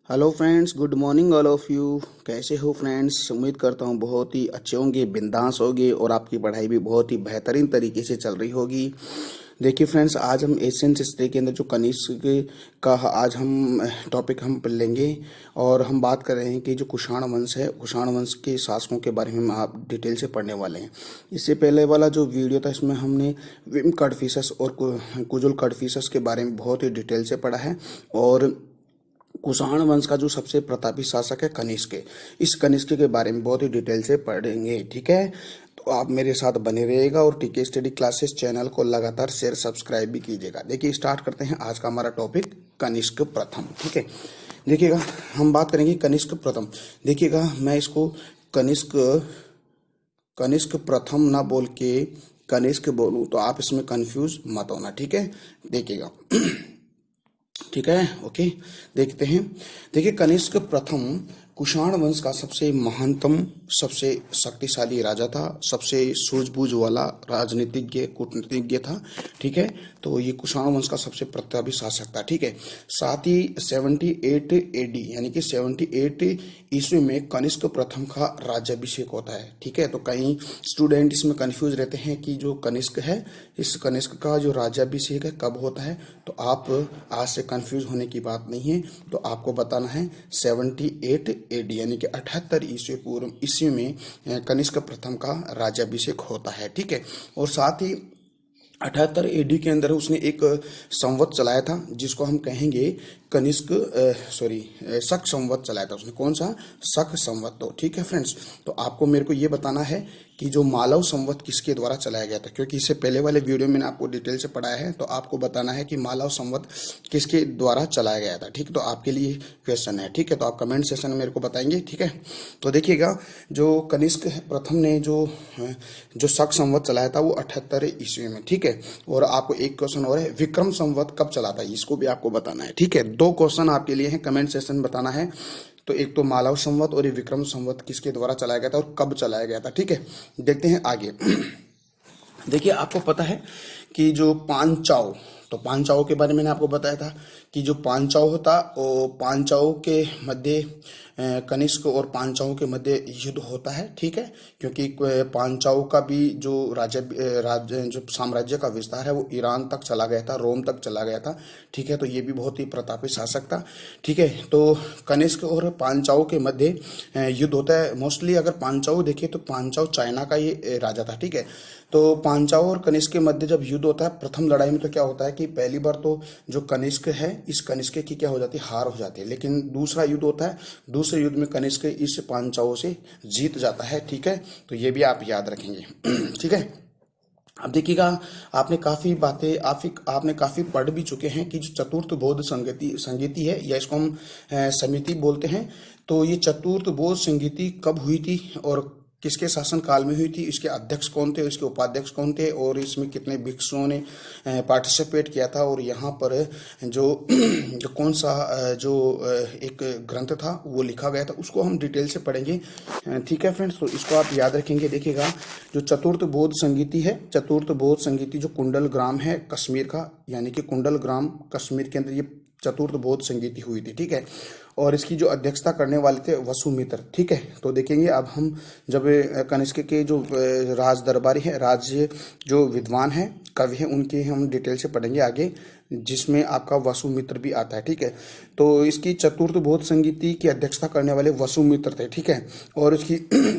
Hello friends, good morning all of you. कैसे हो friends? उम्मीद करता हूँ बहुत ही अच्छे होंगे, बिंदास होंगे और आपकी पढ़ाई भी बहुत ही बेहतरीन तरीके से चल रही होगी। देखिए फ्रेंड्स, आज हम एशियन हिस्ट्री के अंदर जो कनिष्क का आज हम टॉपिक हम लेंगे और हम बात कर रहे हैं कि जो कुषाण वंश है, कुषाण वंश के शासकों के बारे में हम आप डिटेल से पढ़ने वाले हैं। इससे पहले वाला जो वीडियो था इसमें हमने विम कडफिसस और कुजुल कडफिसस के बारे में बहुत ही डिटेल से पढ़ा है। और कुषाण वंश का जो सबसे प्रतापी शासक है कनिष्क, इस कनिष्क के बारे में बहुत ही डिटेल से पढ़ेंगे। ठीक है, तो आप मेरे साथ बने रहिएगा और टीके स्टडी क्लासेस चैनल को लगातार शेयर सब्सक्राइब भी कीजिएगा। देखिए स्टार्ट करते हैं आज का हमारा टॉपिक कनिष्क प्रथम। ठीक है, देखिएगा हम बात करेंगे कनिष्क प्रथम। देखिएगा मैं इसको कनिष्क कनिष्क प्रथम ना बोल के कनिष्क बोलूं तो आप इसमें कंफ्यूज मत होना। ठीक है, देखिएगा ठीक है, ओके। देखते हैं, देखिए कनिष्क प्रथम कुषाण वंश का सबसे महानतम, सबसे शक्तिशाली राजा था, सबसे सूझबूझ वाला राजनीतिज्ञ कूटनीतिज्ञ था। ठीक है, तो ये कुषाण वंश का सबसे प्रतापी शासक था। ठीक है, साथ ही 78 एडी यानी कि 78 ईस्वी में कनिष्क प्रथम का राज्याभिषेक होता है। ठीक है, तो कई स्टूडेंट इसमें कंफ्यूज रहते हैं कि जो कनिष्क है, इस कनिष्क का जो राज्याभिषेक है कब होता है। तो आप आज से कंफ्यूज होने की बात नहीं है, तो आपको बताना है 78 एडी यानी कि 78 ईस्वी में कनिष्क प्रथम का राज्याभिषेक होता है। ठीक है, और साथ ही 78 एडी के अंदर उसने एक संवत चलाया था जिसको हम कहेंगे कनिष्क शक संवत चलाया था उसने। कौन सा? शक संवत। तो ठीक है फ्रेंड्स, तो आपको मेरे को ये बताना है कि जो मालव संवत किसके द्वारा चलाया गया था, क्योंकि इससे पहले वाले वीडियो में मैंने आपको डिटेल से पढ़ाया है। तो आपको बताना है कि मालव संवत किसके द्वारा चलाया गया था। ठीक, तो आपके लिए क्वेश्चन है। ठीक है, तो आप कमेंट सेक्शन में मेरे को बताएंगे। ठीक है, तो देखिएगा जो कनिष्क प्रथम ने जो शक संवत चलाया था वो 78 ईस्वी में। ठीक है, और आपको एक क्वेश्चन और है, विक्रम संवत कब चला था, इसको भी आपको बताना है। ठीक है, दो क्वेश्चन आपके लिए हैं, कमेंट सेक्शन बताना है। तो एक तो मालव संवत और ये विक्रम संवत किसके द्वारा चलाया गया था और कब चलाया गया था। ठीक है, देखते हैं आगे। देखिए आपको पता है कि जो पांचाल, तो पांचाल के बारे में मैंने आपको बताया था कि जो पांचाल होता वो पांचाल के मध्य कनिष्क और पांचाल के मध्य युद्ध होता है। ठीक है, क्योंकि पांचाल का भी जो राज्य जो साम्राज्य का विस्तार है वो ईरान तक चला गया था, रोम तक चला गया था। ठीक है, तो ये भी बहुत ही प्रतापी शासक था। ठीक है, तो कनिष्क और पांचाल के मध्य युद्ध होता है। मोस्टली अगर पांचाल देखिए तो पांचाल चाइना का ये राजा था। ठीक है, तो पांचाल और कनिष्क के मध्य जब युद्ध होता है प्रथम लड़ाई में, तो क्या होता है कि पहली बार तो जो कनिष्क है, इस कनिष्क की क्या हो जाती है, हार हो जाती है। लेकिन दूसरा युद्ध होता है, दूसरे युद्ध में कनिष्क इस पांचाल से जीत जाता है। ठीक है, तो ये भी आप याद रखेंगे। ठीक है, अब देखिएगा आपने काफी बातें आपने काफी पढ़ भी चुके हैं कि जो चतुर्थ बौद्ध संगीति है, या इसको हम समिति बोलते हैं। तो ये चतुर्थ बौद्ध संगीति कब हुई थी और किसके शासन काल में हुई थी, इसके अध्यक्ष कौन थे, इसके उपाध्यक्ष कौन थे, और इसमें कितने भिक्षुओं ने पार्टिसिपेट किया था, और यहाँ पर जो कौन सा एक ग्रंथ था वो लिखा गया था, उसको हम डिटेल से पढ़ेंगे। ठीक है फ्रेंड्स, तो इसको आप याद रखेंगे। देखिएगा जो चतुर्थ बौद्ध संगीति है, चतुर्थ बौद्ध संगीति जो कुंडल ग्राम है कश्मीर का, यानी कि कुंडल ग्राम कश्मीर के अंदर ये चतुर्थ बौद्ध संगीति हुई थी। ठीक है, और इसकी जो अध्यक्षता करने वाले थे वसुमित्र। ठीक है, तो देखेंगे अब हम जब कनिष्क के जो राज दरबारी है, राज्य जो विद्वान है, कवि है, उनके हम डिटेल से पढ़ेंगे आगे, जिसमें आपका वसुमित्र भी आता है। ठीक है, तो इसकी चतुर्थ बौद्ध संगीति की अध्यक्षता करने वाले वसुमित्र थे। ठीक है, और इसकी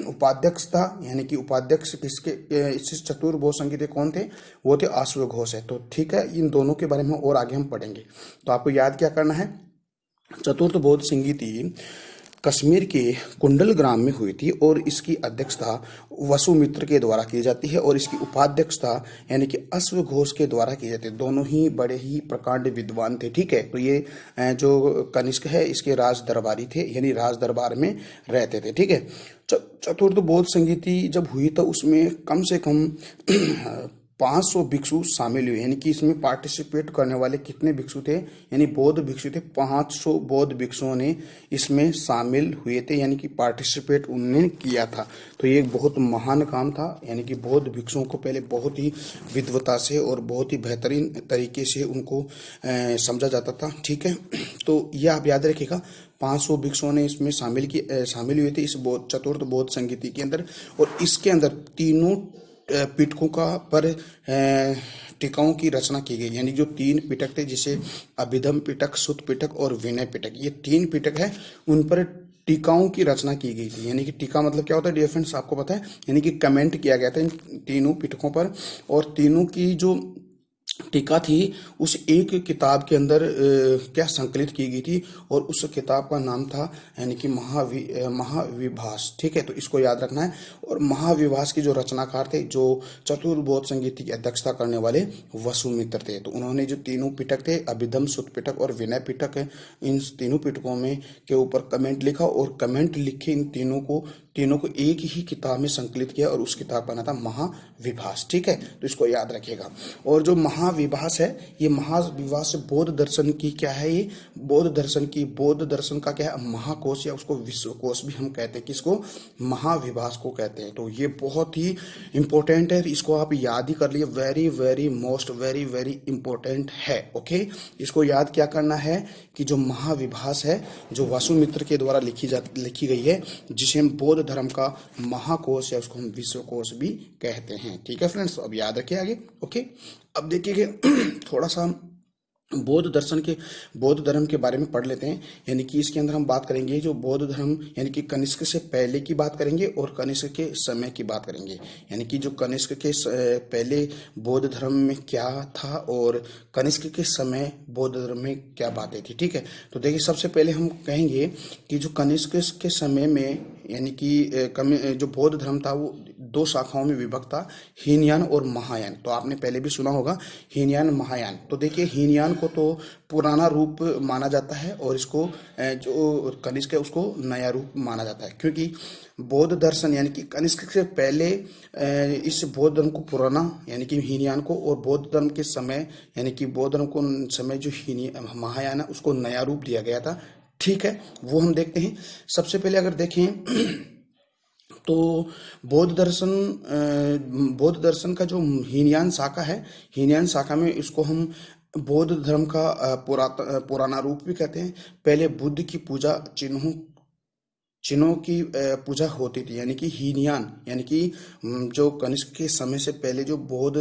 उपाध्यक्षता यानी कि उपाध्यक्ष किसके इस चतुर्थ बौद्ध संगीति कौन थे, वो थे अश्वघोष है। तो ठीक है, इन दोनों के बारे में और आगे हम पढ़ेंगे। तो आपको याद क्या करना है, चतुर्थ बौद्ध संगीति कश्मीर के कुंडल ग्राम में हुई थी और इसकी अध्यक्षता वसुमित्र के द्वारा की जाती है, और इसकी उपाध्यक्षता यानी कि अश्वघोष के द्वारा की जाती है। दोनों ही बड़े ही प्रकांड विद्वान थे। ठीक है, तो ये जो कनिष्क है इसके राज दरबारी थे, यानी राज दरबार में रहते थे। ठीक है, चतुर्थ बौद्ध संगीति जब हुई तो उसमें कम से कम 500 भिक्षु शामिल हुए, यानी कि इसमें पार्टिसिपेट करने वाले कितने भिक्षु थे, यानी बौद्ध भिक्षु थे। 500 बौद्ध भिक्षुओं ने इसमें शामिल हुए थे, यानी कि पार्टिसिपेट उन्होंने किया था। तो ये एक बहुत महान काम था, यानी कि बौद्ध भिक्षुओं को पहले बहुत ही विद्वता से और बहुत ही बेहतरीन तरीके से उनको समझा जाता था। ठीक है, तो यह आप याद रखिएगा, 500 भिक्षुओं ने इसमें शामिल हुए थे इस चतुर्थ बौद्ध संगीति के अंदर। और इसके अंदर तीनों पिटकों का पर टीकाओं की रचना की गई, यानी जो 3 पिटक थे, जिसे अभिधम पिटक, सुत्त पिटक और विनय पिटक, ये 3 पिटक है, उन पर टीकाओं की रचना की गई थी। यानी कि टीका मतलब क्या होता है डियर फ्रेंड्स, आपको पता है, यानी कि कमेंट किया गया था इन तीनों पिटकों पर, और तीनों की जो टीका थी उस एक किताब के अंदर क्या संकलित की गई थी, और उस किताब का नाम था यानी कि महाविभास। ठीक है, तो इसको याद रखना है। और महाविभास के जो रचनाकार थे, जो चतुर्बोध संगीत की अध्यक्षता करने वाले वसुमित्र थे, तो उन्होंने जो तीनों पिटक थे, अभिधम, सुत्त पिटक और विनय पिटक, इन तीनों पिटकों में के ऊपर कमेंट लिखा, और कमेंट लिखे इन तीनों को एक ही किताब में संकलित किया, और उस किताब का नाम था महाविभास। ठीक है, तो इसको याद रखिएगा। और जो महाविभास है, ये महाविभास बौद्ध दर्शन की क्या है, ये बौद्ध दर्शन का क्या है, महाकोश, या उसको विश्वकोश भी हम कहते हैं। किसको, महाविभास को कहते हैं। तो ये बहुत ही इंपॉर्टेंट है, इसको आप याद ही कर लिए, very very most very important है। ओके, इसको याद क्या करना है कि जो महाविभास है, जो वसुमित्र के द्वारा लिखी गई है, जिसे हम बौद्ध धर्म का महाकोश या उसको हम विश्वकोश भी कहते हैं। ठीक है फ्रेंड्स, अब याद रखिए आगे। ओके, अब देखिए थोड़ा सा बौद्ध धर्म के बारे में पढ़ लेते हैं। यानी कि इसके अंदर हम बात करेंगे जो बौद्ध धर्म, यानी कि कनिष्क से पहले की बात करेंगे और कनिष्क के समय की बात करेंगे। यानी कि जो कनिष्क के पहले बौद्ध धर्म में क्या था और कनिष्क के समय बौद्ध धर्म में क्या बातें थी। ठीक है, तो देखिए सबसे पहले हम कहेंगे कि जो कनिष्क के समय में, यानी कि जो बौद्ध धर्म था वो 2 शाखाओं में विभक्त था, हीनयान और महायान। तो आपने पहले भी सुना होगा हीनयान, महायान। तो देखिए हीनयान को तो पुराना रूप माना जाता है, और इसको जो कनिष्क है उसको नया रूप माना जाता है, क्योंकि बौद्ध दर्शन यानी कि कनिष्क से पहले इस बौद्ध धर्म को पुराना यानी कि हीनयान को, और बौद्ध धर्म के समय यानी कि बौद्ध धर्म को समय जो महायान है उसको नया रूप दिया गया था। ठीक है, वो हम देखते हैं। सबसे पहले अगर देखें तो बौद्ध दर्शन का जो हीनयान शाखा है, हीनयान शाखा में इसको हम बौद्ध धर्म का पुराना रूप भी कहते हैं। पहले बुद्ध की पूजा चिन्हों की पूजा होती थी, यानी कि हीनयान, यानी कि जो कनिष्क के समय से पहले जो बौद्ध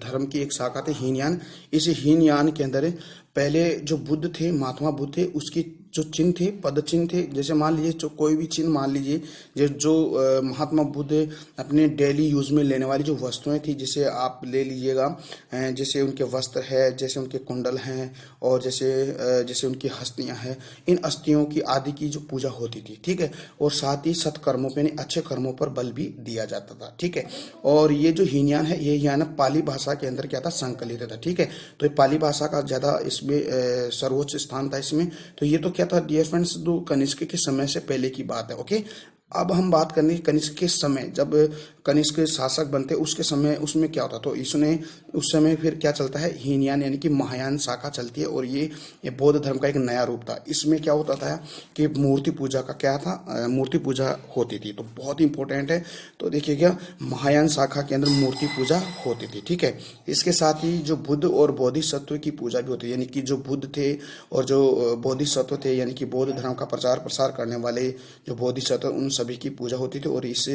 धर्म की एक शाखा थी हीनयान, इस हीनयान के अंदर पहले जो बुद्ध थे, महात्मा बुद्ध थे, उसकी जो चिन्ह थे, पद चिन्ह थे, जैसे मान लीजिए जो कोई भी चिन्ह मान लीजिए जो महात्मा बुद्ध अपने डेली यूज में लेने वाली जो वस्तुएं थी, जैसे आप ले लीजिएगा, जैसे उनके वस्त्र है, जैसे उनके कुंडल हैं, और जैसे उनकी हस्तियां हैं, इन अस्थियों की आदि की जो पूजा होती थी। ठीक है, और साथ ही सत्कर्मों पे, अच्छे कर्मों पर बल भी दिया जाता था। ठीक है, और ये जो हीनयान है, ये हीनयान पाली भाषा के अंदर क्या था, संकलित था। ठीक है, तो ये पाली भाषा का ज्यादा इसमें सर्वोच्च स्थान था इसमें। तो ये तो क्या था डियर फ्रेंड्स, जो कनिष्क के समय से पहले की बात है। ओके, अब हम बात करेंगे कनिष्क के समय, जब कनिष्क शासक बनते उसके समय, उसमें क्या होता, तो इसने उस समय फिर क्या चलता है, हीनयान यानी कि महायान शाखा चलती है, और ये बौद्ध धर्म का एक नया रूप था। इसमें क्या होता था कि मूर्ति पूजा का क्या था, मूर्ति पूजा होती थी। तो बहुत इंपॉर्टेंट है, तो देखिएगा महायान शाखा के अंदर मूर्ति पूजा होती थी। ठीक है, इसके साथ ही जो बुद्ध और बोधिसत्व की पूजा भी होती है, यानी कि जो बुद्ध थे और जो बोधिसत्व थे, यानी कि बौद्ध धर्म का प्रचार प्रसार करने वाले जो बोधिसत्व, उन सभी की पूजा होती थी। और इस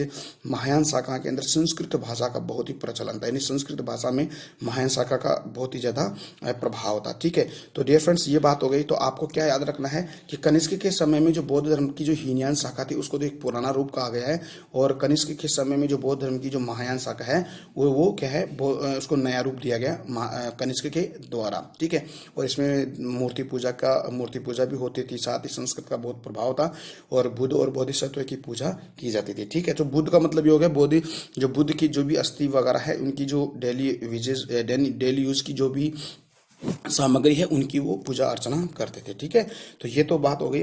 महायान शाखा के अंदर संस्कृत भाषा का बहुत ही प्रचलन था, यानी संस्कृत भाषा में महायान शाखा का बहुत ही ज्यादा प्रभाव था। ठीक है, तो डियर फ्रेंड्स ये बात हो गई। तो आपको क्या याद रखना है कि कनिष्क के समय में जो बौद्ध धर्म की जो हीनयान शाखा थी उसको तो एक पुराना रूप कहा गया है, और कनिष्क के समय में जो बौद्ध धर्म की जो महायान शाखा है वो क्या है, उसको नया रूप दिया गया कनिष्क के द्वारा। ठीक है, और इसमें मूर्ति पूजा भी होती थी, साथ ही संस्कृत का बहुत प्रभाव था, और बुद्ध और बोधिसत्व की पूजा की जाती थी। ठीक है, तो बुद्ध का मतलब ये हो गया बुद्ध की जो भी अस्थि वगैरह है, उनकी जो डेली यूज की जो भी सामग्री है उनकी वो पूजा अर्चना करते थे। ठीक है, तो ये तो बात हो गई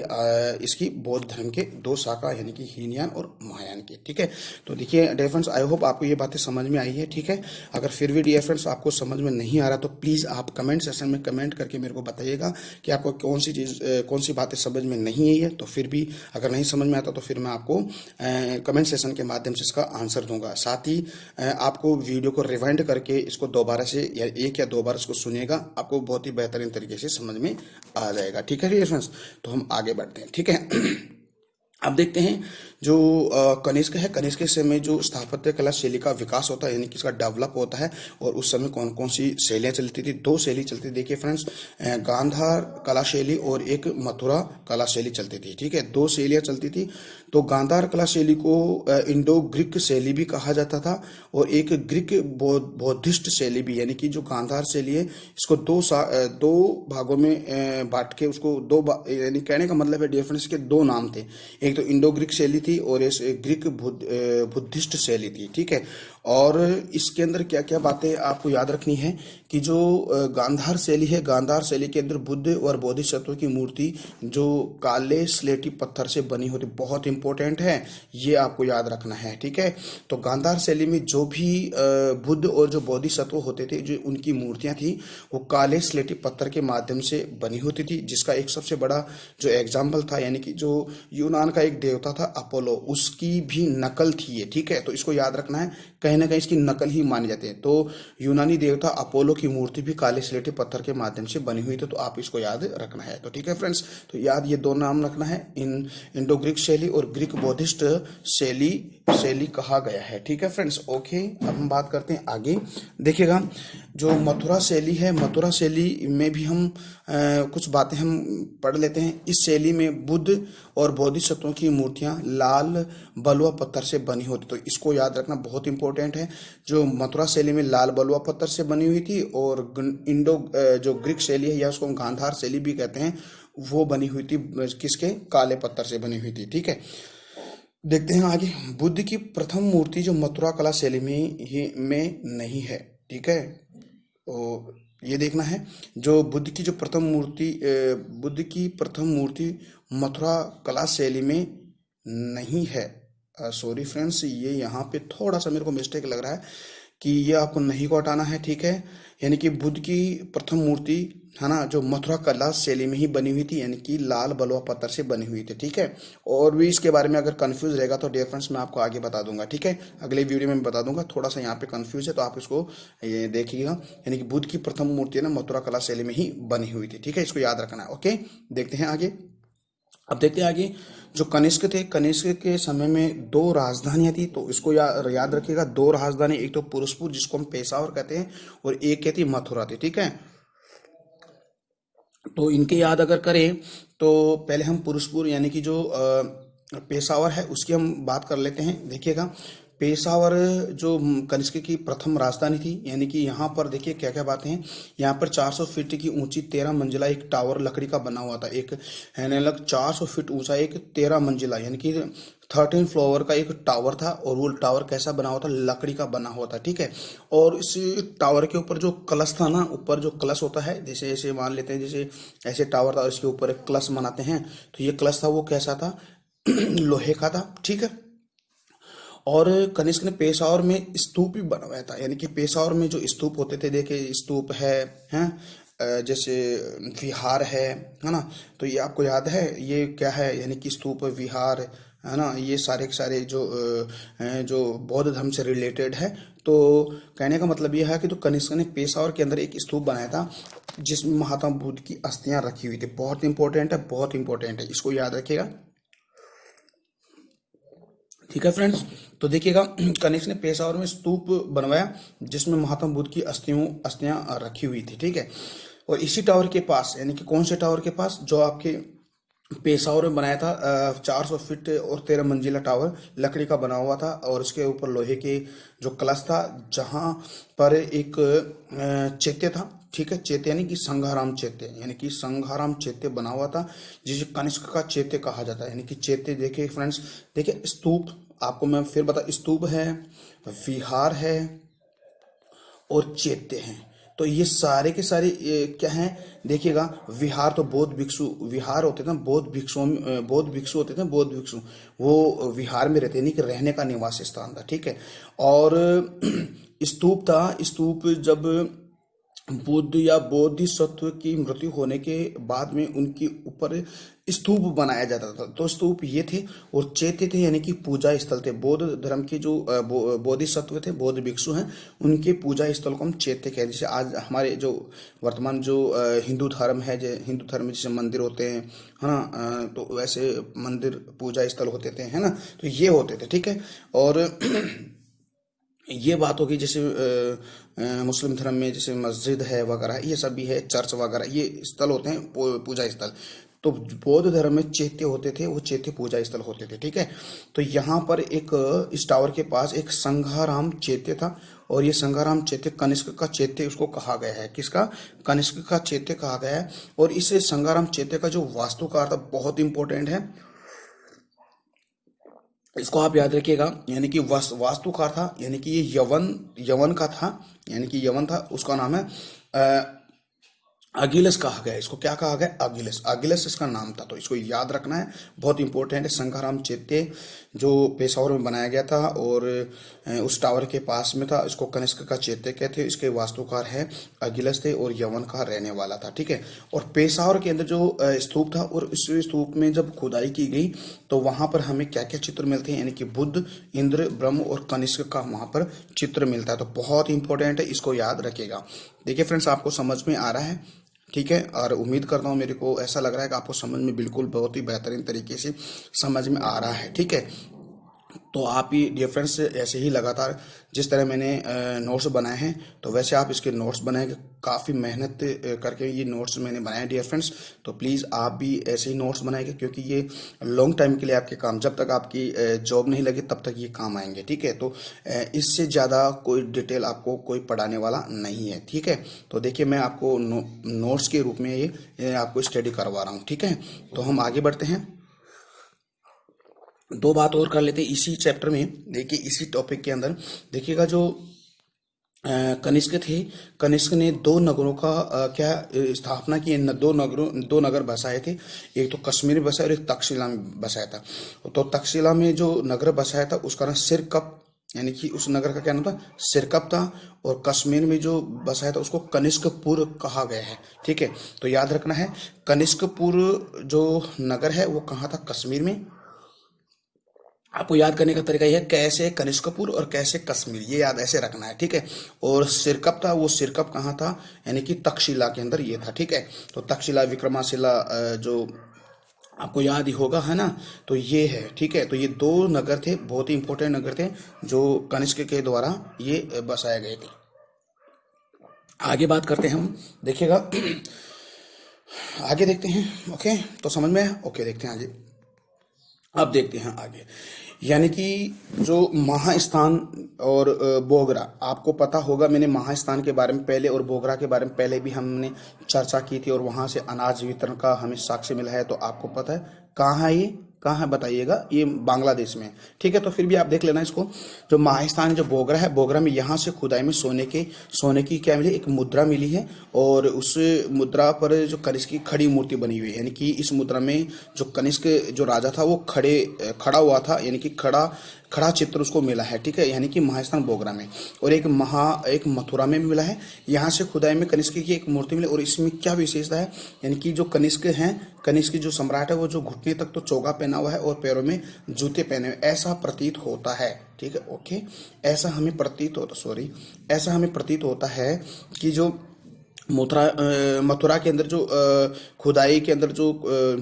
इसकी बौद्ध धर्म के दो शाखा यानी कि हीनयान और महायान की। ठीक है, तो देखिए डियर फ्रेंड्स, आई होप आपको ये बातें समझ में आई है। ठीक है, अगर फिर भी डियर फ्रेंड्स आपको समझ में नहीं आ रहा तो प्लीज़ आप कमेंट सेक्शन में कमेंट करके मेरे को बताइएगा कि आपको कौन सी बातें समझ में नहीं आई है। तो फिर भी अगर नहीं समझ में आता तो फिर मैं आपको कमेंट सेक्शन के माध्यम से इसका आंसर दूंगा। साथ ही आपको वीडियो को रिवाइंड करके इसको दोबारा से या एक या दो बार इसको सुनिएगा, आपको बहुत ही बेहतरीन तरीके से समझ में आ जाएगा। ठीक है फ्रेंड्स, तो हम आगे बढ़ते हैं। ठीक है, अब देखते हैं जो कनिष्क है, कनिष्क के समय जो स्थापत्य कला शैली का विकास होता है यानी कि इसका डेवलप होता है, और उस समय कौन कौन सी शैलियाँ चलती थी। दो शैली चलती थी देखिए फ्रेंड्स, गांधार कला शैली और एक मथुरा कला शैली चलती थी। ठीक है, दो शैलियाँ चलती थी। तो गांधार कला शैली को इंडो ग्रीक शैली भी कहा जाता था, और एक ग्रीक बौद्धिस्ट शैली भी, यानी कि जो गांधार शैली है इसको दो भागों में बांट के उसको यानी कहने का मतलब है डिफरेंस के दो नाम थे। एक तो इंडो ग्रीक शैली थी और एक ग्रीक बुद्धिस्ट शैली थी। ठीक है, और इसके अंदर क्या क्या बातें आपको याद रखनी है कि जो गांधार शैली है, गांधार शैली के अंदर बुद्ध और बोधिसत्व की मूर्ति जो काले स्लेटी पत्थर से बनी होती, बहुत इंपॉर्टेंट है, ये आपको याद रखना है। ठीक है, तो गांधार शैली में जो भी बुद्ध और जो बोधिसत्व होते थे, जो उनकी मूर्तियां थी वो काले स्लेटी पत्थर के माध्यम से बनी होती थी, जिसका एक सबसे बड़ा जो एग्जाम्पल था यानी कि जो यूनान का एक देवता था अपोलो, उसकी भी नकल थी ये। ठीक है, तो इसको याद रखना है, कहीं ना कहीं इसकी नकल ही मानी जाती है। तो यूनानी देवता अपोलो की मूर्ति भी काले स्लेटी पत्थर के माध्यम से बनी हुई थी, तो आप इसको याद रखना है। तो ठीक है फ्रेंड्स, तो याद ये दो नाम रखना है, इंडो ग्रीक शैली और ग्रीक बौद्धिस्ट शैली कहा गया है। ठीक है फ्रेंड्स, ओके, अब हम बात करते हैं आगे। देखिएगा जो मथुरा शैली है, मथुरा शैली में भी हम कुछ बातें हम पढ़ लेते हैं। इस शैली में बुद्ध और बोधिसत्वों की मूर्तियां लाल बलुआ पत्थर से बनी होती, तो इसको याद रखना बहुत इंपॉर्टेंट है। जो मथुरा शैली में लाल बलुआ पत्थर से बनी हुई थी, और इंडो जो ग्रीक शैली है या उसको हम गांधार शैली भी कहते हैं, वो बनी हुई थी किसके, काले पत्थर से बनी हुई थी। ठीक है, देखते हैं आगे। बुद्ध की प्रथम मूर्ति जो मथुरा कला शैली में नहीं है। ठीक है, तो ये देखना है, जो बुद्ध की प्रथम मूर्ति मथुरा कला शैली में नहीं है। सॉरी फ्रेंड्स, ये यहाँ पे थोड़ा सा मेरे को मिस्टेक लग रहा है कि ये आपको नहीं को हटाना है। ठीक है, यानी कि बुद्ध की प्रथम मूर्ति है ना, जो मथुरा कला शैली में ही बनी हुई थी, यानी कि लाल बलुआ पत्थर से बनी हुई थी। ठीक है, और भी इसके बारे में अगर कंफ्यूज रहेगा तो डियर फ्रेंड्स मैं आपको आगे बता दूंगा। ठीक है, अगले वीडियो में मैं बता दूंगा, थोड़ा सा यहाँ पे कंफ्यूज है तो आप इसको ये देखिएगा। यानी कि बुद्ध की प्रथम मूर्ति ना मथुरा कला शैली में ही बनी हुई थी। ठीक है, इसको याद रखना है। ओके, देखते हैं आगे। अब देखते हैं आगे, जो कनिष्क थे, कनिष्क के समय में दो राजधानियां थी, तो इसको याद रखिएगा, दो राजधानी, एक तो पुरुषपुर जिसको हम पेशावर कहते हैं, और एक कहती मथुरा थी। ठीक है, तो इनके याद अगर करें तो पहले हम पुरुषपुर यानी कि जो पेशावर है उसकी हम बात कर लेते हैं। देखिएगा, पेशावर जो कनिष्क की प्रथम राजधानी थी, यानी कि यहाँ पर देखिए क्या क्या बातें हैं। यहाँ पर 400 फीट की ऊंची 13 मंजिला एक टावर लकड़ी का बना हुआ था, एक है ना, लग 400 फीट ऊंचा एक 13 मंजिला यानी कि 13 फ्लोर का एक टावर था, और वो टावर कैसा बना हुआ था, लकड़ी का बना हुआ था। ठीक है, और इस टावर के ऊपर जो कलश था ना, ऊपर जो कलश होता है, जैसे ऐसे मान लेते हैं, जैसे ऐसे टावर था इसके ऊपर एक कलश बनाते हैं, तो ये कलश था वो कैसा था लोहे का था। ठीक है, और कनिष्क ने पेशावर में स्तूप भी बनवाया था, यानी कि पेशावर में जो स्तूप होते थे, देखिए स्तूप हैं जैसे विहार है ना, तो ये आपको याद है ये क्या है, यानी कि स्तूप विहार है ना, ये सारे के सारे जो बौद्ध धर्म से रिलेटेड है। तो कहने का मतलब यह है कि तो कनिष्क ने पेशावर के अंदर एक स्तूप बनाया था जिसमें महात्मा बुद्ध की अस्थियां रखी हुई थी। बहुत इंपॉर्टेंट है, बहुत इंपॉर्टेंट है, इसको याद रखिएगा। ठीक है फ्रेंड्स, तो देखिएगा, कनिष्क ने पेशावर में स्तूप बनवाया जिसमें महात्मा बुद्ध की अस्थियां रखी हुई थी। ठीक है, और इसी टावर के पास, यानी कि कौन से टावर के पास, जो आपके पेशावर में बनाया था 400 फीट और 13 मंजिला टावर लकड़ी का बना हुआ था, और इसके ऊपर लोहे के जो कलश था, जहां पर एक चैत्य था। ठीक है, चैत्य यानी कि संघाराम चैत्य, यानी कि संघाराम चैत्य बना हुआ था, जिसे कनिष्क का चैत्य कहा जाता है। यानी कि चैत्य, देखिए फ्रेंड्स, देखिए स्तूप, आपको मैं फिर बता, स्तूप है, विहार है और चैत्य है। तो ये सारे के सारे क्या हैं, देखिएगा। विहार तो बौद्ध भिक्षु विहार होते थे, बौद्ध भिक्षु होते थे, बौद्ध भिक्षु वो विहार में रहते, नहीं कि रहने का निवास स्थान था, ठीक है। और स्तूप था, स्तूप जब बुद्ध या बोधिसत्व की मृत्यु होने के बाद में उनके ऊपर स्तूप बनाया जाता था, तो स्तूप ये थे। और चैत्य थे, यानी कि पूजा स्थल थे। बौद्ध धर्म के जो बोधिसत्व थे, बौद्ध भिक्षु हैं, उनके पूजा स्थल को हम चैत्य कहते हैं। जैसे आज हमारे जो वर्तमान जो हिंदू धर्म है, हिंदू धर्म में जैसे मंदिर होते हैं, है ना, तो वैसे मंदिर पूजा स्थल होते थे, है ना, तो ये होते थे, ठीक है। और ये बात होगी जैसे मुस्लिम धर्म में जैसे मस्जिद है वगैरह, ये सब भी है, चर्च वगैरह, ये स्थल होते हैं पूजा स्थल। तो बौद्ध धर्म में चैत्य होते थे, वो चैत्य पूजा स्थल होते थे, ठीक है। तो यहाँ पर एक इस टावर के पास एक संघाराम चैत्य था, और ये संघाराम चैत्य कनिष्क का चैत्य उसको कहा गया है। किसका? कनिष्क का चैत्य कहा गया है। और इस संघाराम चैत्य का जो वास्तुकार था बहुत इंपॉर्टेंट है, इसको आप याद रखिएगा। यानी कि वास्तुकार था, यानी कि ये यवन का था, यानी कि यवन था, उसका नाम है अगिलस कहा गया। इसको क्या कहा गया? अगिलस इसका नाम था, तो इसको याद रखना है, बहुत इंपॉर्टेंट है। संघाराम चैत्य जो पेशावर में बनाया गया था और उस टावर के पास में था, इसको कनिष्क का चैत्य कहते हैं। इसके वास्तुकार है अगिलस थे और यवन का रहने वाला था, ठीक है। और पेशावर के अंदर जो स्तूप था, और उस स्तूप में जब खुदाई की गई तो वहां पर हमें क्या क्या चित्र मिलते हैं, यानी कि बुद्ध, इंद्र, ब्रह्म और कनिष्क का वहां पर चित्र मिलता है। तो बहुत इंपॉर्टेंट है, इसको याद रखिएगा। देखिए फ्रेंड्स, आपको समझ में आ रहा है, ठीक है। और उम्मीद करता हूँ, मेरे को ऐसा लग रहा है कि आपको समझ में बिल्कुल बहुत ही बेहतरीन तरीके से समझ में आ रहा है, ठीक है। तो आप ही डियर फ्रेंड्स ऐसे ही लगातार जिस तरह मैंने नोट्स बनाए हैं, तो वैसे आप इसके नोट्स बनाएंगे। काफ़ी मेहनत करके ये नोट्स मैंने बनाए हैं डियर फ्रेंड्स। तो प्लीज़ आप भी ऐसे ही नोट्स बनाएंगे, क्योंकि ये लॉन्ग टाइम के लिए आपके काम, जब तक आपकी जॉब नहीं लगे तब तक ये काम आएंगे, ठीक है। तो इससे ज़्यादा कोई डिटेल आपको कोई पढ़ाने वाला नहीं है, ठीक है। तो देखिए, मैं आपको नोट्स के रूप में ये आपको स्टडी करवा रहा हूँ, ठीक है। तो हम आगे बढ़ते हैं, दो बात और कर लेते हैं इसी चैप्टर में। देखिए, इसी टॉपिक के अंदर देखिएगा, जो कनिष्क थे, कनिष्क ने दो नगरों का क्या स्थापना की, दो नगर बसाए थे। एक तो कश्मीर में बसाया और एक तक्षशिला में बसाया था। तो तक्षशिला में जो नगर बसाया था उसका नाम सिरकप, यानी कि उस नगर का क्या नाम था? सिरकप था। और कश्मीर में जो बसाया था उसको कनिष्कपुर कहा गया है, ठीक है। तो याद रखना है, कनिष्कपुर जो नगर है वो कहाँ था? कश्मीर में। आपको याद करने का तरीका यह है, कैसे कनिष्कपुर और कैसे कश्मीर, ये याद ऐसे रखना है, ठीक है। और सिरकप था, वो सिरकप कहाँ था? यानी कि तक्षशिला के अंदर ये था, ठीक है। तो तक्षशिला, विक्रमशिला जो आपको याद ही होगा, है ना, तो ये है, ठीक है। तो ये दो नगर थे, बहुत ही इंपॉर्टेंट नगर थे, जो कनिष्क के द्वारा ये बसाए गए थे। आगे बात करते हैं हम, देखिएगा आगे देखते हैं, ओके। तो समझ में आया? ओके, देखते हैं आगे। अब देखते हैं आगे, यानी कि जो महास्थान और बोगरा, आपको पता होगा, मैंने महास्थान के बारे में पहले और बोगरा के बारे में पहले भी हमने चर्चा की थी, और वहां से अनाज वितरण का हमें साक्ष्य मिला है। तो आपको पता है कहाँ है ये? कहाँ है बताइएगा? ये बांग्लादेश में, ठीक है। तो फिर भी आप देख लेना इसको। जो महास्थान जो बोगरा है, बोगरा में यहाँ से खुदाई में सोने की क्या मिली? एक मुद्रा मिली है। और उस मुद्रा पर जो कनिष्क की खड़ी मूर्ति बनी हुई है, यानी कि इस मुद्रा में जो कनिष्क जो राजा था वो खड़ा हुआ था, यानी कि खड़ा चित्र उसको मिला है, ठीक है। यानी कि महास्थान बोगरा में। और एक मथुरा में भी मिला है। यहाँ से खुदाई में कनिष्क की एक मूर्ति मिली। और इसमें क्या विशेषता है? यानी कि जो कनिष्क जो सम्राट है, वो जो घुटने तक तो चोगा पहना हुआ है और पैरों में जूते पहने हुए, ऐसा प्रतीत होता है, ठीक है, ओके। ऐसा हमें प्रतीत होता है कि जो मथुरा के अंदर जो खुदाई के अंदर जो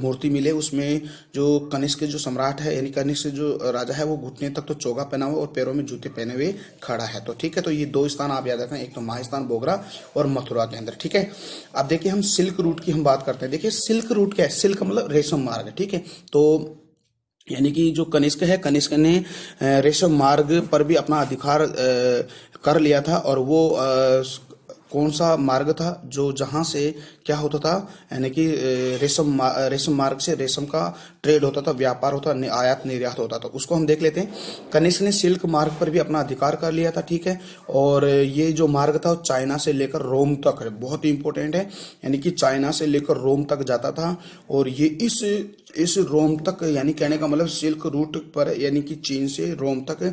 मूर्ति मिले, उसमें जो कनिष्क जो सम्राट है, यानी कनिष्क जो राजा है, वो घुटने तक तो चोगा पहना हुआ और पैरों में जूते पहने हुए खड़ा है। तो ठीक है, तो ये दो स्थान आप याद रखना, एक तो महास्थान बोगरा और मथुरा के अंदर, ठीक है। अब देखिए, हम सिल्क रूट की हम बात करते हैं। देखिए, सिल्क रूट क्या है? सिल्क मतलब रेशम मार्ग, ठीक है। तो यानी कि जो कनिष्क है, कनिष्क ने रेशम मार्ग पर भी अपना अधिकार कर लिया था, और वो कौन सा मार्ग था जो जहां से क्या होता था, यानी कि रेशम मार्ग से रेशम का ट्रेड होता था, व्यापार होता, आयात निर्यात होता था, उसको हम देख लेते हैं। कनिष्क ने सिल्क मार्ग पर भी अपना अधिकार कर लिया था, ठीक है। और ये जो मार्ग था वो चाइना से लेकर रोम तक है, बहुत ही इंपॉर्टेंट है, यानी कि चाइना से लेकर रोम तक जाता था। और ये इस रोम तक, यानी कहने का मतलब सिल्क रूट पर, यानी कि चीन से रोम तक,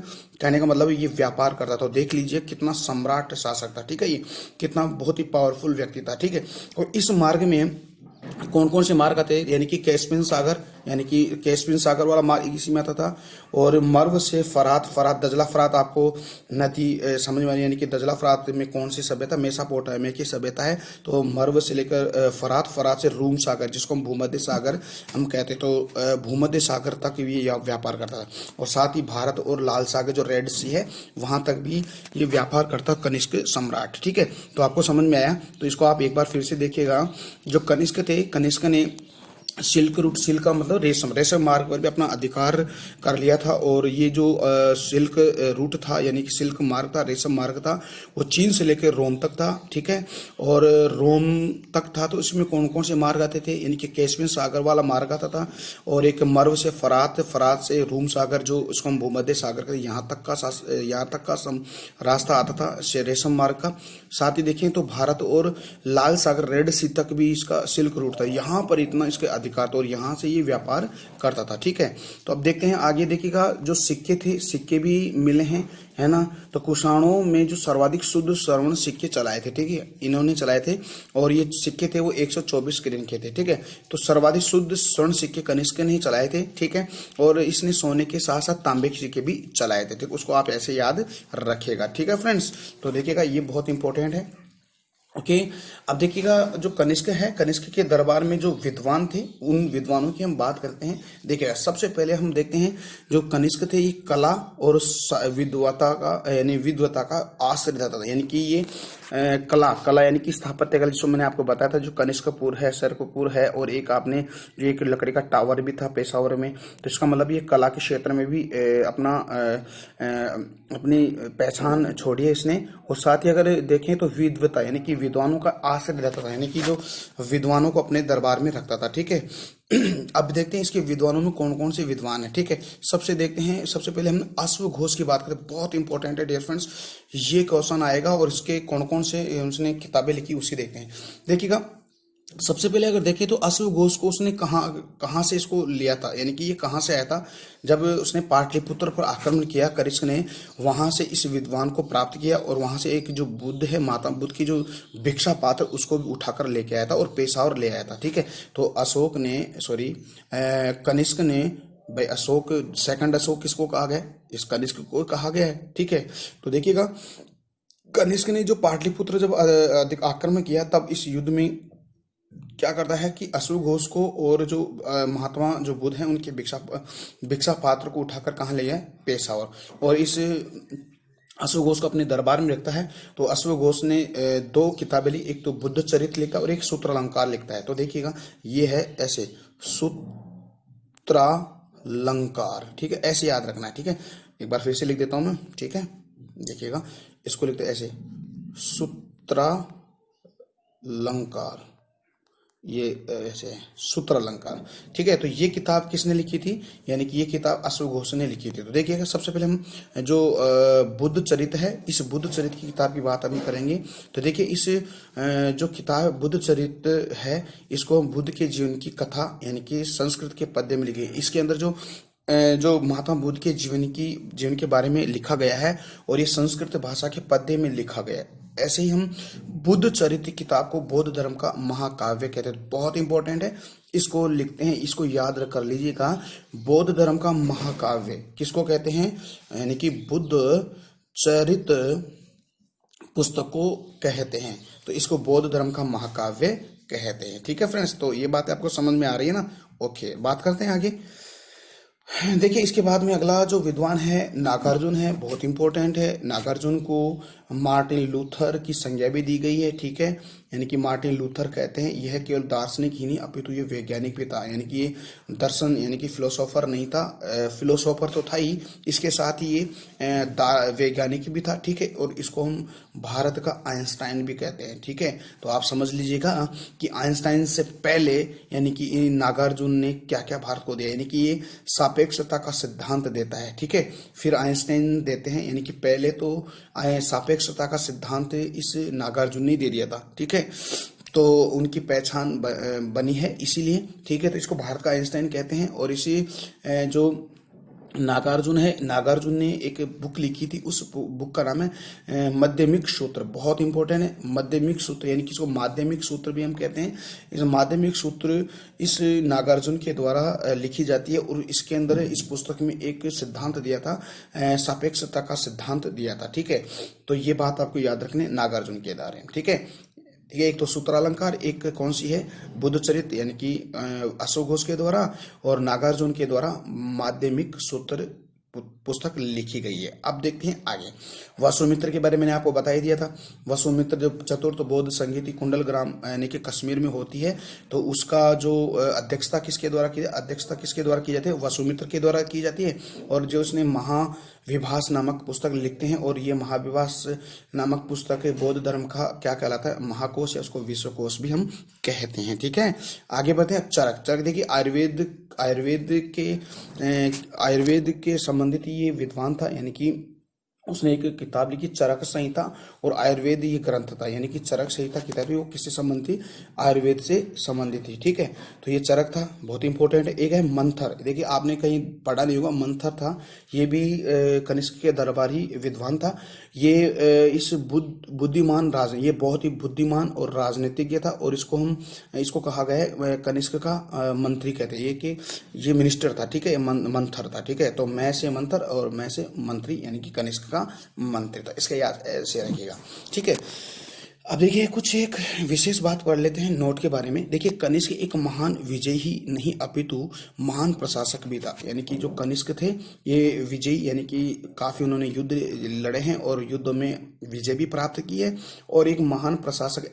कहने का मतलब ये व्यापार करता था। देख लीजिए कितना सम्राट शासक था, ठीक है, ये कितना बहुत ही पावरफुल व्यक्ति था, ठीक है। और इस मार्ग में कौन कौन से मार्ग आते हैं, यानी कि कैस्पियन सागर, यानी कि कैस्पियन सागर वाला मार्ग इसी में आता था। और मर्व से फरात, दजला फरात आपको नदी समझ में आ रही है, यानी कि दजला फरात में कौन सी सभ्यता, मेसोपोटामिया की सभ्यता है। तो मर्व से लेकर फरात से रूम सागर, जिसको हम भूमध्य सागर हम कहते हैं, तो भूमध्य सागर तक भी व्यापार करता था। और साथ ही भारत और लाल सागर जो रेड सी है वहां तक भी ये व्यापार करता कनिष्क सम्राट, ठीक है। तो आपको समझ में आया, तो इसको आप एक बार फिर से देखिएगा। जो कनिष्क थे, कनिष्क ने सिल्क रूट, सिल्क का मतलब रेशम मार्ग पर भी अपना अधिकार कर लिया था। और ये जो सिल्क रूट था, यानी कि सिल्क मार्ग था, रेशम मार्ग था, वो चीन से लेकर रोम तक था, ठीक है। और रोम तक था तो इसमें कौन कौन से मार्ग आते थे, यानी कि कैस्पियन सागर वाला मार्ग आता था। और एक मर्व से फरात से रूम सागर, जो उसको हम भूमध्य सागर का यहाँ तक का रास्ता आता था रेशम मार्ग का। साथ ही देखें तो भारत और लाल सागर रेड सी तक भी इसका सिल्क रूट था, यहाँ पर इतना इसके अधिकार था और यहाँ से ये व्यापार करता था, ठीक है। तो अब देखते हैं आगे, देखिएगा जो सिक्के थे, सिक्के भी मिले हैं, है ना। तो कुषाणों में जो सर्वाधिक शुद्ध स्वर्ण सिक्के चलाए थे, ठीक है, इन्होंने चलाए थे। और ये सिक्के थे वो 124 ग्रेन के थे, ठीक है। तो सर्वाधिक शुद्ध स्वर्ण सिक्के कनिष्क ने ही चलाए थे, ठीक है। और इसने सोने के साथ साथ तांबे के सिक्के भी चलाए थे, ठीक, उसको आप ऐसे याद रखिएगा, ठीक है फ्रेंड्स। तो देखिएगा ये बहुत इंपॉर्टेंट है, ओके। अब देखिएगा जो कनिष्क है, कनिष्क के दरबार में जो विद्वान थे, उन विद्वानों की हम बात करते हैं। देखिएगा सबसे पहले हम देखते हैं जो कनिष्क थे, ये कला और विद्वता का, यानी विद्वता का आश्रय था, यानी कि ये कला यानी कि स्थापत्य कला, जिसको मैंने आपको बताया था, जो कनिष्कपुर है, सरकपुर है, और एक आपने जो एक लकड़ी का टावर भी था पेशावर में। तो इसका मतलब ये कला के क्षेत्र में भी अपनी पहचान छोड़ी है इसने। और साथ ही अगर देखें तो विद्वता, यानी कि विद्वानों का आश्रय रहता था, यानी कि जो विद्वानों को अपने दरबार में रखता था, ठीक है। अब देखते हैं इसके विद्वानों में कौन कौन से विद्वान हैं, ठीक है। सबसे देखते हैं, सबसे पहले हम अश्व घोष की बात करें, बहुत इंपॉर्टेंट है डियर फ्रेंड्स, ये क्वेश्चन आएगा। और इसके कौन कौन से उसने किताबें लिखी उसी देखते हैं। देखिएगा सबसे पहले अगर देखें तो अश्व घोष को उसने कहाँ से इसको लिया था, यानी कि ये कहाँ से आया था। जब उसने पाटलिपुत्र पर आक्रमण किया कनिष्क ने, वहां से इस विद्वान को प्राप्त किया और वहां से एक जो बुद्ध है, माता बुद्ध की जो भिक्षा पात्र, उसको भी उठाकर लेके आया था और पेशावर ले आया था, ठीक है। तो कनिष्क ने, भाई अशोक, सेकंड अशोक किसको कहा गया, इस कनिष्क को कहा गया है, ठीक है। तो देखिएगा कनिष्क ने जो पाटलिपुत्र जब अधिक आक्रमण किया, तब इस युद्ध में क्या करता है कि अश्व घोष को और जो महात्मा जो बुद्ध हैं उनके भिक्षा पात्र को उठाकर कहाँ ले जाए, पेशावर। और इस अश्व घोष को अपने दरबार में रखता है। तो अश्व घोष ने दो किताबें ली, एक तो बुद्ध चरित्र लिखता है और एक सूत्रालंकार लिखता है। तो देखिएगा ये है ऐसे सूत्रालंकार, ठीक है, ऐसे याद रखना है, ठीक है। एक बार फिर से लिख देता हूं मैं, ठीक है। देखिएगा इसको लिखते हैं ऐसे, सूत्रालंकार, ये ऐसे सूत्रालंकार, ठीक है। तो ये किताब किसने लिखी थी, यानी कि ये किताब अश्व घोष ने लिखी थी। तो देखिएगा सबसे पहले हम जो बुद्ध चरित्र है, इस बुद्ध चरित्र की किताब की बात अभी करेंगे। तो देखिए इस जो किताब बुद्ध चरित्र है, इसको बुद्ध के जीवन की कथा, यानी कि संस्कृत के पद्य में लिखी है। इसके अंदर जो महात्मा बुद्ध के जीवन के बारे में लिखा गया है और ये संस्कृत भाषा के पद्य में लिखा गया है। ऐसे ही हम बुद्ध चरित्र किताब को बौद्ध धर्म का महाकाव्य कहते हैं, बहुत इंपॉर्टेंट है, इसको लिखते हैं, इसको याद कर लीजिएगा। बौद्ध धर्म का महाकाव्य किसको कहते हैं, यानी कि बुद्ध चरित्र पुस्तक को कहते हैं। तो इसको बौद्ध धर्म का महाकाव्य कहते हैं, ठीक है फ्रेंड्स। तो ये बात आपको समझ में आ रही है ना, ओके। बात करते हैं आगे। देखिए इसके बाद में अगला जो विद्वान है नागार्जुन है, बहुत इंपॉर्टेंट है। नागार्जुन को मार्टिन लूथर की संज्ञा भी दी गई है, ठीक है। यानी कि मार्टिन लूथर कहते हैं यह केवल दार्शनिक ही नहीं अपितु ये वैज्ञानिक भी था, यानी कि ये दर्शन यानी कि फिलोसोफर नहीं था, फिलोसोफर तो था ही, इसके साथ ही ये वैज्ञानिक भी था, ठीक है। और इसको हम भारत का आइंस्टाइन भी कहते हैं, ठीक है। तो आप समझ लीजिएगा कि आइंस्टाइन से पहले यानी कि नागार्जुन ने क्या क्या भारत को दिया, यानी कि ये सापेक्षता का सिद्धांत देता है, ठीक है। फिर आइंस्टाइन देते हैं, यानी कि पहले तो सापेक्षता का सिद्धांत इस नागार्जुन ने दे दिया था, ठीक है। तो उनकी पहचान बनी है इसीलिए, ठीक है। तो इसको भारत का आइंस्टाइन कहते हैं। और इसी जो नागार्जुन है, नागार्जुन ने एक बुक लिखी थी, उस बुक का नाम है माध्यमिक सूत्र, बहुत इंपॉर्टेंट है माध्यमिक सूत्र, यानी कि इसको माध्यमिक सूत्र भी हम कहते हैं। इस माध्यमिक सूत्र इस नागार्जुन के द्वारा लिखी जाती है और इसके अंदर इस पुस्तक में एक सिद्धांत दिया था, सापेक्षता का सिद्धांत दिया था, ठीक है। तो ये बात आपको याद रखने नागार्जुन के द्वारा, ठीक है। ये एक तो सूत्रालंकार, एक कौन सी है बुद्धचरित यानी कि अशोक घोष के द्वारा, और नागार्जुन के द्वारा माध्यमिक सूत्र पुस्तक लिखी गई है। अब देखते हैं आगे। वसुमित्र के बारे में मैंने आपको बता ही दिया था। वसुमित्र जो चतुर्थ बौद्ध संगीति कुंडल ग्राम यानी कि कश्मीर में होती है, तो उसका जो अध्यक्षता किसके द्वारा की जाती है, वसुमित्र के द्वारा की जाती है। और जो उसने महाविभास नामक पुस्तक लिखते हैं, और ये महाविभास नामक पुस्तक बौद्ध धर्म का क्या कहलाता है, महाकोश, या उसको विश्वकोश भी हम कहते हैं, ठीक है। आगे बढ़ते हैं। चरक देखिए आयुर्वेद के संबंधित ये विद्वान था, यानी कि उसने एक किताब लिखी चरक संहिता, और आयुर्वेद ये ग्रंथ था, यानी कि चरक संहिता किताब है वो किससे संबंधित थी, आयुर्वेद से संबंधित थी, ठीक है। तो ये चरक था, बहुत इंपॉर्टेंट है। एक है मंथर, देखिए आपने कहीं पढ़ा नहीं होगा, मंथर था, ये भी कनिष्क के दरबारी विद्वान था। ये इस बुद्धिमान राज, ये बहुत ही बुद्धिमान और राजनीतिज्ञ था, और इसको कहा गया है कनिष्क का मंत्री कहते हैं, ये कि ये मिनिस्टर था, ठीक है, मंथर था, ठीक है। तो मैं से मंथर और मैं से मंत्री, यानी कि कनिष्क का मंत्री था, इसका याद ऐसे रखिएगा, ठीक है। अब देखिए कुछ एक विशेष बात पढ़ लेते हैं नोट के बारे में। देखिए कनिष्क एक महान विजयी ही नहीं अपितु महान प्रशासक भी था, यानी कि जो कनिष्क थे ये विजयी, यानी कि काफी उन्होंने युद्ध लड़े हैं और युद्ध में विजय भी प्राप्त की है, और एक महान प्रशासक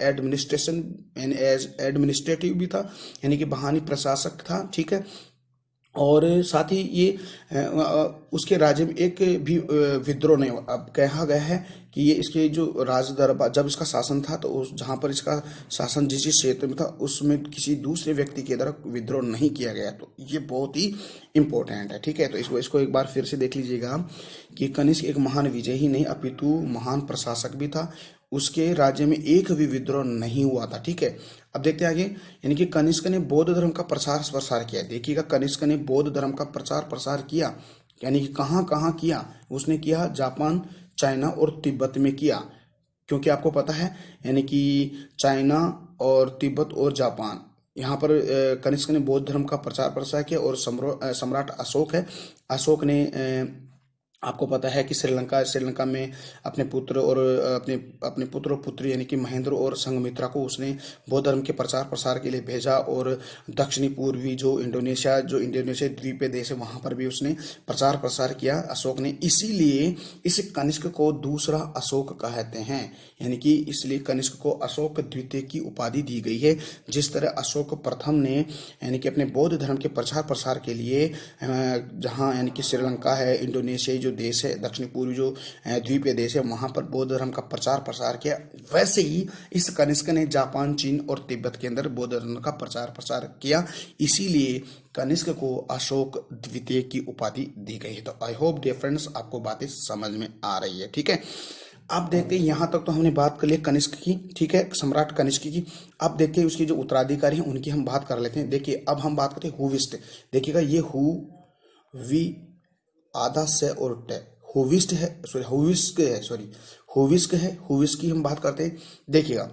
एडमिनिस्ट्रेटिव भी था, यानी कि महान प्रशासक था, ठीक है। और साथ ही ये उसके राज्य में एक भी विद्रोह नहीं हुआ। अब कहा गया है कि ये इसके जो राज दरबार जब इसका शासन था, तो उस जहाँ पर इसका शासन जिस क्षेत्र में था उसमें किसी दूसरे व्यक्ति के द्वारा विद्रोह नहीं किया गया। तो ये बहुत ही इंपॉर्टेंट है, ठीक है। तो इसको एक बार फिर से देख लीजिएगा कि कनिष्क एक महान विजय ही नहीं अपितु महान प्रशासक भी था, उसके राज्य में एक भी विद्रोह नहीं हुआ था, ठीक है। अब देखते हैं आगे, यानी कि कनिष्क ने बौद्ध धर्म का प्रसार किया। देखिएगा कनिष्क ने बौद्ध धर्म का प्रसार किया, यानी कि कहाँ कहाँ किया, उसने किया जापान, चाइना और तिब्बत में किया, क्योंकि आपको पता है यानी कि चाइना और तिब्बत और जापान, यहाँ पर कनिष्क ने बौद्ध धर्म का प्रसार किया। और सम्राट अशोक ने आपको पता है कि श्रीलंका में अपने पुत्र और अपने पुत्र और पुत्री यानी कि महेंद्र और संघमित्रा को उसने बौद्ध धर्म के प्रसार के लिए भेजा। और दक्षिणी पूर्वी जो इंडोनेशिया द्वीपीय देश है वहां पर भी उसने प्रसार किया अशोक ने। इसीलिए इस कनिष्क को दूसरा अशोक कहते हैं, यानी कि इसलिए कनिष्क को अशोक द्वितीय की उपाधि दी गई है। जिस तरह अशोक प्रथम ने यानी कि अपने बौद्ध धर्म के प्रसार के लिए जहाँ यानी कि श्रीलंका है, इंडोनेशिया जो देश है, दक्षिण पूर्वी जो द्वीपीय देश है, वहां पर बौद्ध धर्म का प्रसार किया, वैसे ही इस कनिष्क ने जापान, चीन और तिब्बत के अंदर बौद्ध धर्म का प्रसार किया। इसीलिए कनिष्क को अशोक द्वितीय की उपाधि दी गई है। तो आई होप डियर फ्रेंड्स आपको बातें समझ में आ रही है, ठीक है। अब देखते हैं, यहाँ तक तो हमने बात कर ली कनिष्क की, ठीक है, सम्राट कनिष्क की। अब देखते हैं उसकी जो उत्तराधिकारी हैं उनकी हम बात कर लेते हैं। देखिए अब हम बात करते हैं हुविस्ट। देखिएगा ये वी आधा से और टे हुविस्ट है, हुविस्क की हम बात करते हैं। देखिएगा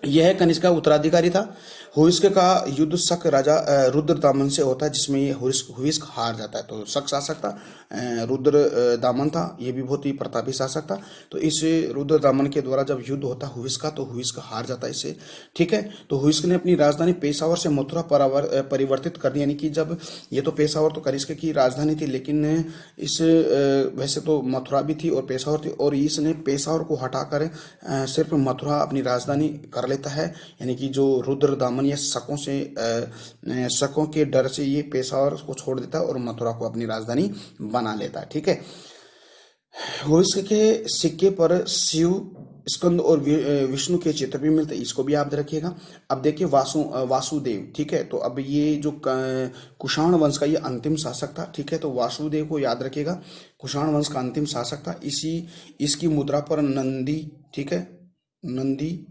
यह कनिष्क का उत्तराधिकारी था। हुविस्क का युद्ध शक राजा रुद्रदामन से होता है, जिसमें ये हुविस्क हार जाता है। तो शक शासक था, रुद्रदामन था, ये भी बहुत ही प्रतापी शासक था। तो इस रुद्रदामन के द्वारा जब युद्ध होता है हुविस्क का, तो हुविस्क हार जाता है इससे, ठीक है। तो हुविस्क ने अपनी राजधानी पेशावर से मथुरा परिवर्तित कर दी, यानी कि जब ये तो पेशावर तो कनिष्क की राजधानी थी, लेकिन इस वैसे तो मथुरा भी थी और पेशावर थी, और इसने पेशावर को हटाकर सिर्फ मथुरा अपनी राजधानी कर लेता है, यानी कि जो रुद्रदामन या शकों के डर से ये पेशावर को छोड़ देता है और मथुरा को अपनी राजधानी बना लेता है। ठीक है, और इसके सिक्के पर शिव, स्कंद और विष्णु के चित्र भी मिलते हैं, इसको भी याद रखिएगा। अब देखिए वासुदेव, ठीक है, तो अब ये जो कुषाण वंश का ये अंतिम शासक था। ठीक है, तो वासुदेव को याद रखिएगा, कुषाण वंश का अंतिम शासक था। इसकी मुद्रा पर नंदी, ठीक है, नंदी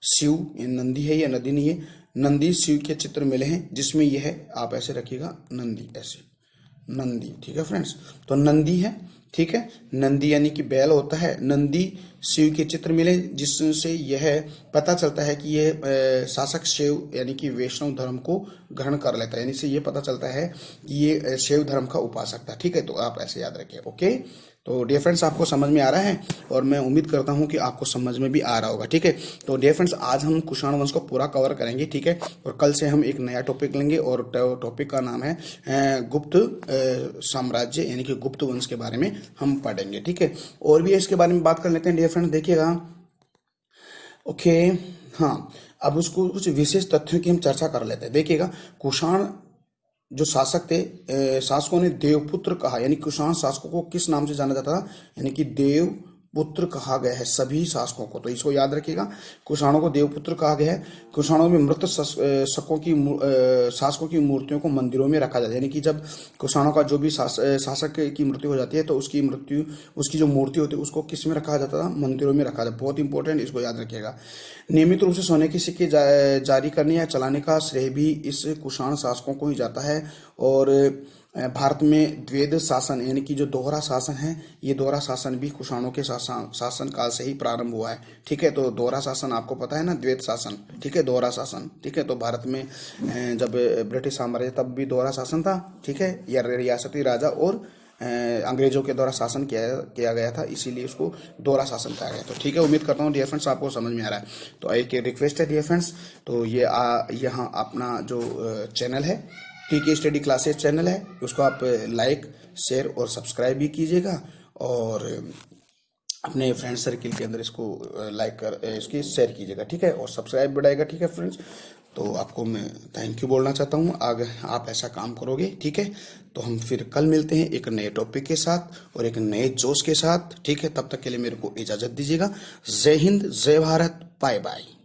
शिव, ये नंदी है या नदी नहीं है, नंदी शिव के चित्र मिले हैं, जिसमें यह है, आप ऐसे रखिएगा नंदी, ऐसे नंदी। ठीक है फ्रेंड्स, तो नंदी है, ठीक है, नंदी यानी कि बैल होता है, नंदी शिव के चित्र मिले, जिससे यह पता चलता है कि यह शासक शिव यानी कि वैष्णव धर्म को ग्रहण कर लेता है, यानी से ये पता चलता है कि ये शिव धर्म का उपासक था। ठीक है, तो आप ऐसे याद रखिए। ओके, तो डियर फ्रेंड्स आपको समझ में आ रहा है, और मैं उम्मीद करता हूं कि आपको समझ में भी आ रहा होगा। ठीक है, तो डियर फ्रेंड्स आज हम कुषाण वंश को पूरा कवर करेंगे। ठीक है, और कल से हम एक नया टॉपिक लेंगे, और टॉपिक का नाम है गुप्त साम्राज्य, यानी कि गुप्त वंश के बारे में हम पढ़ेंगे। ठीक है, और भी इसके बारे में बात कर लेते हैं डियर फ्रेंड्स, देखिएगा। ओके, हाँ, अब उसको कुछ विशेष तथ्यों की हम चर्चा कर लेते हैं। देखिएगा, कुषाण जो शासक थे, शासकों ने देवपुत्र कहा, यानी कुषाण शासकों को किस नाम से जाना जाता था, यानी कि देवपुत्र कहा गया है सभी शासकों को, तो इसको याद रखिएगा, कुषाणों को देवपुत्र कहा गया है। कुषाणों में मृत शासकों की मूर्तियों को मंदिरों में रखा जाता है, यानी कि जब कुषाणों का जो भी शासक की मृत्यु हो जाती है, तो उसकी जो मूर्ति होती है उसको किस में रखा जाता था, मंदिरों में रखा जाता। बहुत इंपॉर्टेंट, इसको याद रखिएगा। नियमित रूप से सोने के सिक्के जारी करने या चलाने का श्रेय भी इस कुषाण शासकों को ही जाता है। और भारत में द्वैध शासन, यानी कि जो दोहरा शासन है, ये दोहरा शासन भी कुषाणों के शासन काल से ही प्रारंभ हुआ है। ठीक है, तो दोहरा शासन आपको पता है ना, द्वैध शासन, ठीक है, दोहरा शासन। ठीक है, तो भारत में जब ब्रिटिश साम्राज्य तब भी दोहरा शासन था। ठीक है, या रियासती राजा और अंग्रेजों के द्वारा शासन किया गया था, इसीलिए उसको दोहरा शासन कहा गया। तो ठीक है, उम्मीद करता हूँ डियर फ्रेंड्स आपको समझ में आ रहा है। तो एक रिक्वेस्ट है डियर फ्रेंड्स, तो ये यहाँ अपना जो चैनल है, TK स्टडी क्लासेस चैनल है, उसको आप लाइक, शेयर और सब्सक्राइब भी कीजिएगा, और अपने फ्रेंड सर्किल के अंदर इसको इसकी शेयर कीजिएगा। ठीक है, और सब्सक्राइब बढ़ाएगा। ठीक है फ्रेंड्स, तो आपको मैं थैंक यू बोलना चाहता हूँ, आगे आप ऐसा काम करोगे। ठीक है, तो हम फिर कल मिलते हैं एक नए टॉपिक के साथ और एक नए जोश के साथ। ठीक है, तब तक के लिए मेरे को इजाजत दीजिएगा। जय हिंद, जय भारत, बाय बाय।